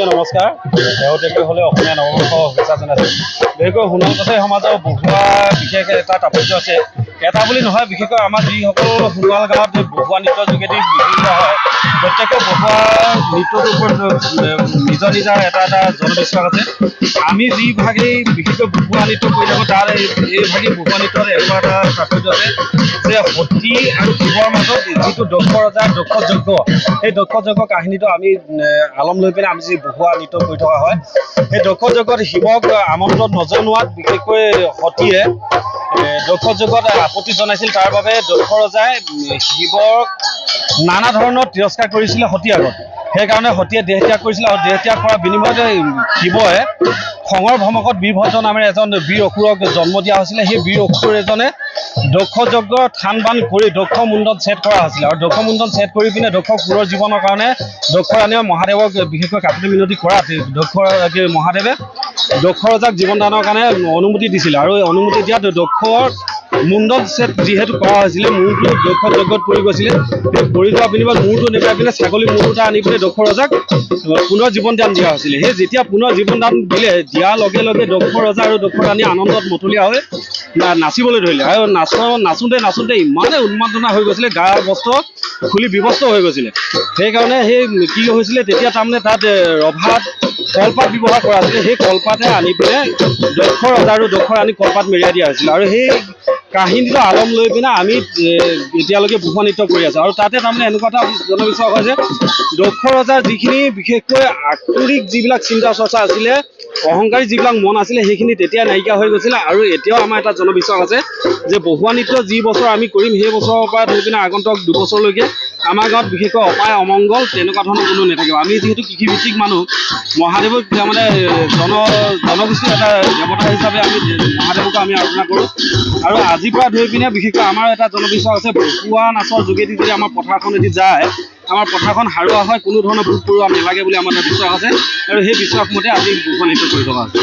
সকলোকে নমস্কাৰ। শেহতীয়াকৈ হ'লে অসমীয়া নৱবৰ্ষ শুভেচ্ছা জনাইছোঁ। বিশেষকৈ সোণোৱাল কছাৰী সমাজৰ বহুৱা বিশেষ এটা তাৎপৰ্য আছে। এটা বুলি নহয়, বিশেষকৈ আমাৰ যিসকল সোণোৱাল গাঁৱত বহুৱা নৃত্যৰ যোগেদি বিভিন্ন হয়, প্ৰত্যেকে বহুৱা নৃত্যটোৰ ওপৰত নিজৰ নিজৰ এটা জনবিশ্বাস আছে। আমি যিভাগেই বিশেষকৈ বহুৱা নৃত্য কৰি থাকোঁ, তাৰ এইভাগেই বহুৱা নৃত্যৰ এনেকুৱা এটা তাৎপৰ্য আছে যে সতী আৰু শিৱৰ মাজত যিটো দক্ষ ৰজাৰ দক্ষ যজ্ঞ, সেই দক্ষ যজ্ঞ কাহিনীটো আমি আলম লৈ পিনে আমি যি বহুৱা নৃত্য কৰি থকা হয়, সেই দক্ষ যজ্ঞত শিৱক আমন্ত্ৰণ নজনোৱাত বিশেষকৈ সতীয়ে দক্ষ যজ্ঞত আপত্তি জনাইছিল। তাৰ বাবে দক্ষ ৰজাই শিৱক নানা ধৰণৰ তিৰস্কাৰ কৰিছিলে সতীৰ আগত। সেইকাৰণে সতীয়ে দেহ ত্যাগ কৰিছিলে আৰু দেহ ত্যাগ কৰাৰ বিনিময়তে শিৱই খঙৰ ভমকত বীৰভদ্ৰ নামেৰে এজন বীৰ অসুৰক জন্ম দিয়া হৈছিলে। সেই বীৰ অসুৰ এজনে দক্ষ যজ্ঞৰ থান বান কৰি দক্ষ মুণ্ডন ছেদ কৰা হৈছিলে আৰু দক্ষ মুণ্ডন ছেদ কৰি পিনে দক্ষ পুৰৰ জীৱনৰ কাৰণে দক্ষ ৰাণীয়ে মহাদেৱক বিশেষকৈ কাকতি মিনতি কৰাত মহাদেৱে দক্ষ ৰজাক জীৱন দানৰ কাৰণে অনুমতি দিছিলে আৰু এই অনুমতি দিয়াত দক্ষৰ মুণ্ডন ছেদ যিহেতু কৰা হৈছিলে, মূৰটো দক্ষ যজ্ঞত পৰি গৈছিলে। পৰি যোৱাৰ বিনিময়ত মূৰটো নেপাই পিনে ছাগলী মূৰ দুটা আনি পিনে দক্ষ ৰজাক পুনৰ জীৱন দান দিয়া হৈছিলে। সেই যেতিয়া পুনৰ জীৱন দান দিয়াৰ লগে লগে দক্ষ ৰজা আৰু দক্ষ ৰাণী আনন্দত মতলীয়া হৈ নাচিবলৈ ধৰিলে আৰু নাচোঁতে ইমানেই উন্মাদনা হৈ গৈছিলে, গা বস্ত্ৰ খুলি বিবস্ত্ৰ হৈ গৈছিলে। সেইকাৰণে সেই কি হৈছিলে, তেতিয়া তাৰমানে তাত ৰভাত কলপাত ব্যৱহাৰ কৰা হৈছিলে। সেই কলপাতে আনি পিনে দক্ষ ৰজা আৰু দক্ষ ৰাণীক কলপাত মেৰিয়াই দিয়া হৈছিলে আৰু সেই কাহিনীটো আলম লৈ পিনে আমি এতিয়ালৈকে বহুৱা নৃত্য কৰি আছোঁ। আৰু তাতে তাৰমানে এনেকুৱা এটা জনবিশ্বাস হয় যে দক্ষ ৰজাৰ যিখিনি বিশেষকৈ আক্ষৰিক যিবিলাক চিন্তা চৰ্চা আছিলে, অহংকাৰী যিবিলাক মন আছিলে, সেইখিনি তেতিয়া নাইকিয়া হৈ গৈছিলে। আৰু এতিয়াও আমাৰ এটা জনবিশ্বাস আছে যে বহুৱা নৃত্য যি বছৰ আমি কৰিম, সেই বছৰৰ পৰা ধৰি পিনে আগন্তুক দুবছৰলৈকে আমাৰ গাঁৱত বিশেষকৈ অপায় অমংগল তেনেকুৱা ধৰণৰ কোনো নাথাকিব। আমি যিহেতু কৃষিভিত্তিক মানুহ, মহাদেৱক তাৰমানে জনগোষ্ঠীৰ এটা দেৱতা হিচাপে আমি মহাদেৱক আমি আৰাধনা কৰোঁ। আৰু আজিৰ পৰা ধৰি পিনে বিশেষকৈ আমাৰ এটা জনবিশ্বাস আছে, বহুৱা নাচৰ যোগেদি যদি আমাৰ পথাৰখন যদি যায়, আমাৰ পথাৰখন সাৰুৱা হয়, কোনো ধৰণৰ পোক পৰুৱা নালাগে বুলি আমাৰ এটা বিশ্বাস আছে আৰু সেই বিশ্বাস মতে আজি বহুৱা নৃত্য কৰি থকা হৈছে।